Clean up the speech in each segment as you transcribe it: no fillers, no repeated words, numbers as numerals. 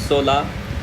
16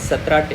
17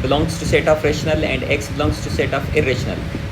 belongs to set of rational and x belongs to set of irrational۔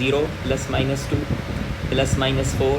0 +-2 +-4،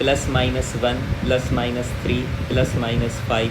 +-1 +-3 +-5،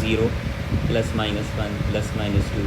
0 +-1 +-2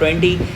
20،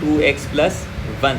2x + 1،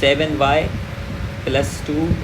7y + 2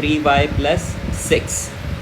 3y + 6.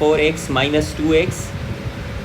4x - 2x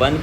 1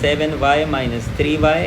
7y - 3y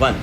1،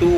2،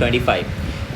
25،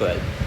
12.